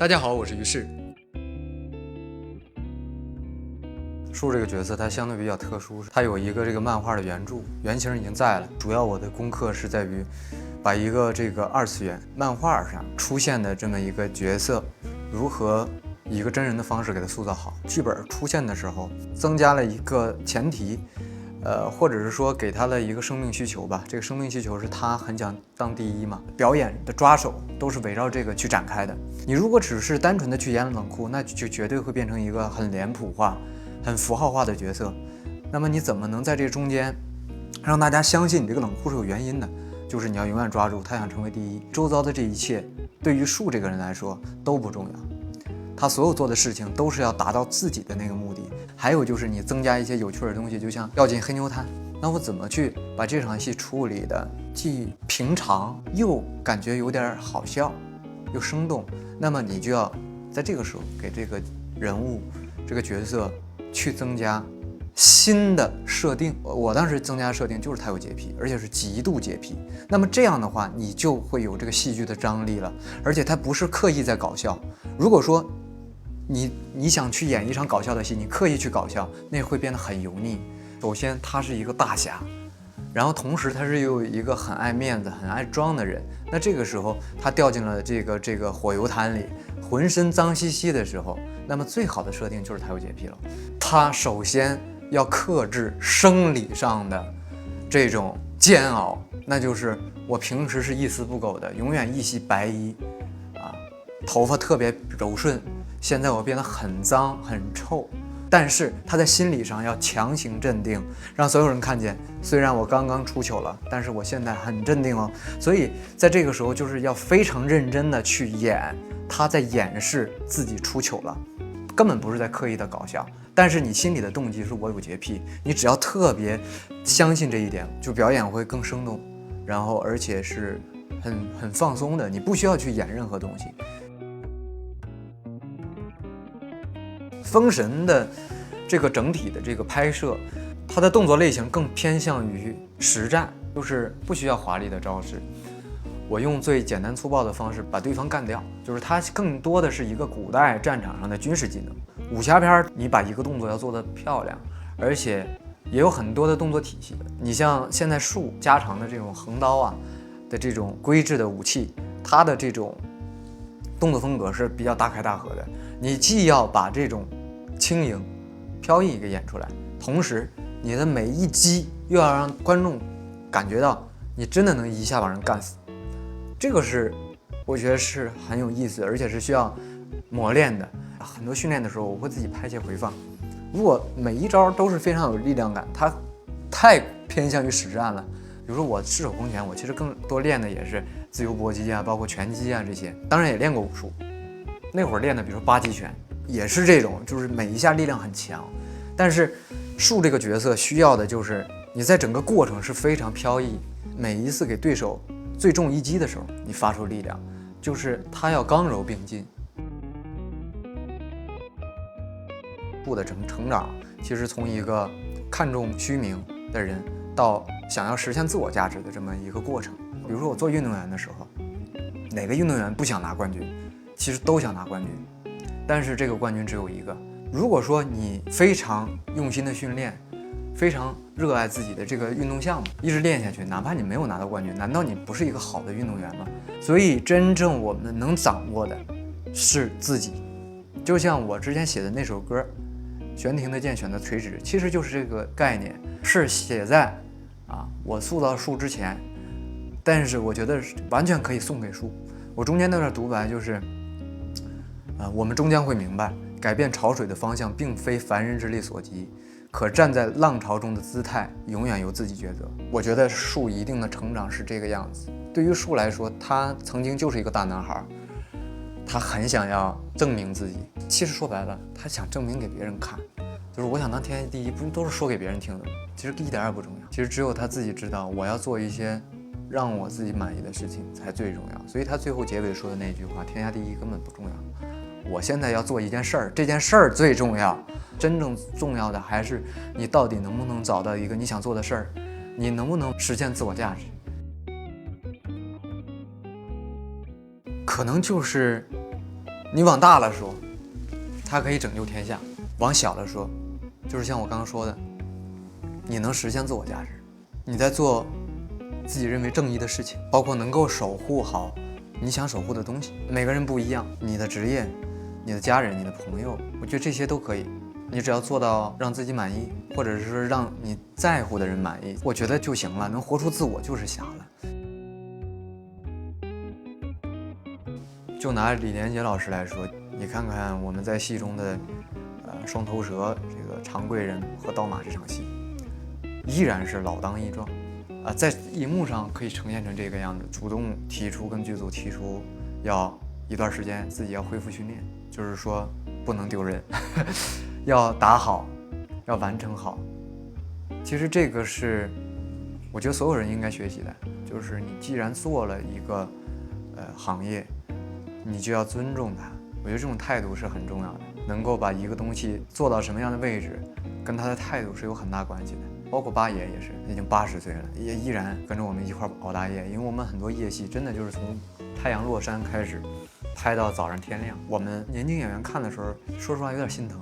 大家好，我是于适。树这个角色它相对比较特殊，它有一个这个漫画的原著，原型已经在了。主要我的功课是在于把一个这个二次元漫画上出现的这么一个角色，如何以一个真人的方式给它塑造好。剧本出现的时候，增加了一个前提。或者是说给他了一个生命需求吧，这个生命需求是他很想当第一嘛，表演的抓手都是围绕这个去展开的。你如果只是单纯的去演冷酷，那就绝对会变成一个很脸谱化、很符号化的角色。那么你怎么能在这中间让大家相信你这个冷酷是有原因的？就是你要永远抓住他想成为第一，周遭的这一切对于树这个人来说都不重要。他所有做的事情都是要达到自己的那个目的，还有就是你增加一些有趣的东西，就像掉进黑牛滩，那我怎么去把这场戏处理的既平常又感觉有点好笑又生动？那么你就要在这个时候给这个人物这个角色去增加新的设定。我当时增加设定就是他有洁癖，而且是极度洁癖。那么这样的话你就会有这个戏剧的张力了，而且他不是刻意在搞笑。如果说你想去演一场搞笑的戏，你刻意去搞笑，那会变得很油腻。首先他是一个大侠，然后同时他是又一个很爱面子很爱装的人，那这个时候他掉进了这个火油滩里，浑身脏兮兮的时候，那么最好的设定就是他有洁癖了。他首先要克制生理上的这种煎熬，那就是我平时是一丝不苟的，永远一袭白衣头发特别柔顺，现在我变得很脏很臭。但是他在心理上要强行镇定，让所有人看见，虽然我刚刚出糗了，但是我现在很镇定哦。所以在这个时候就是要非常认真的去演，他在掩饰自己出糗了，根本不是在刻意的搞笑。但是你心里的动机是我有洁癖，你只要特别相信这一点，就表演会更生动，然后而且是很放松的，你不需要去演任何东西。封神的这个整体的这个拍摄，它的动作类型更偏向于实战，就是不需要华丽的招式，我用最简单粗暴的方式把对方干掉，就是它更多的是一个古代战场上的军事技能。武侠片你把一个动作要做得漂亮，而且也有很多的动作体系。你像现在树加长的这种横刀的这种规制的武器，它的这种动作风格是比较大开大合的。你既要把这种轻盈飘逸给演出来，同时你的每一击又要让观众感觉到你真的能一下把人干死。这个是我觉得是很有意思，而且是需要磨练的。很多训练的时候我会自己拍一些回放，如果每一招都是非常有力量感，它太偏向于实战了。比如说我赤手空拳，我其实更多练的也是自由搏击包括拳击这些，当然也练过武术。那会儿练的比如说八极拳也是这种，就是每一下力量很强。但是树这个角色需要的就是你在整个过程是非常飘逸，每一次给对手最重一击的时候你发出力量，就是他要刚柔并进。树的成长其实从一个看重虚名的人到想要实现自我价值的这么一个过程。比如说我做运动员的时候，哪个运动员不想拿冠军？其实都想拿冠军，但是这个冠军只有一个。如果说你非常用心的训练，非常热爱自己的这个运动项目，一直练下去，哪怕你没有拿到冠军，难道你不是一个好的运动员吗？所以真正我们能掌握的是自己。就像我之前写的那首歌悬停的剑选择垂直，其实就是这个概念，是写在我塑造树之前，但是我觉得完全可以送给树。我中间那段独白就是我们终将会明白，改变潮水的方向并非凡人之力所及，可站在浪潮中的姿态永远由自己抉择。我觉得树一定的成长是这个样子。对于树来说，他曾经就是一个大男孩，他很想要证明自己。其实说白了，他想证明给别人看，就是我想当天下第一，不都是说给别人听的吗？其实一点也不重要。其实只有他自己知道，我要做一些让我自己满意的事情才最重要。所以他最后结尾说的那句话，天下第一根本不重要，我现在要做一件事儿，这件事儿最重要。真正重要的还是你到底能不能找到一个你想做的事儿，你能不能实现自我价值。可能就是你往大了说，它可以拯救天下；往小了说，就是像我刚刚说的，你能实现自我价值，你在做自己认为正义的事情，包括能够守护好你想守护的东西。每个人不一样，你的职业、你的家人、你的朋友，我觉得这些都可以。你只要做到让自己满意，或者是说让你在乎的人满意，我觉得就行了。能活出自我就是侠了。就拿李连杰老师来说，你看看我们在戏中的双头蛇这个常贵人和刀马这场戏，依然是老当益壮在荧幕上可以呈现成这个样子，主动提出跟剧组提出要一段时间自己要恢复训练，就是说不能丢人要打好，要完成好。其实这个是我觉得所有人应该学习的，就是你既然做了一个行业，你就要尊重它。我觉得这种态度是很重要的，能够把一个东西做到什么样的位置，跟他的态度是有很大关系的。包括八爷也是，已经80岁了，也依然跟着我们一块熬大夜。因为我们很多夜戏真的就是从太阳落山开始，拍到早上天亮。我们年轻演员看的时候，说实话有点心疼，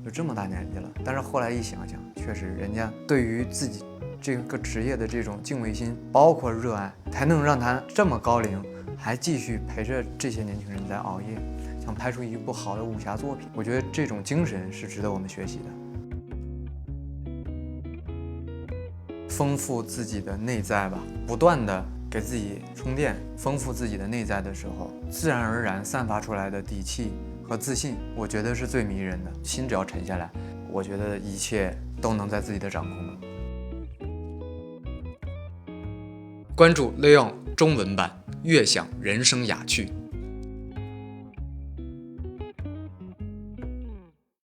就这么大年纪了。但是后来一想想，确实人家对于自己这个职业的这种敬畏心，包括热爱，才能让他这么高龄还继续陪着这些年轻人在熬夜，想拍出一部好的武侠作品。我觉得这种精神是值得我们学习的。丰富自己的内在吧，不断的给自己充电，丰富自己的内在的时候，自然而然散发出来的底气和自信，我觉得是最迷人的。心只要沉下来，我觉得一切都能在自己的掌控中。关注 Leon 中文版，悦享人生雅趣。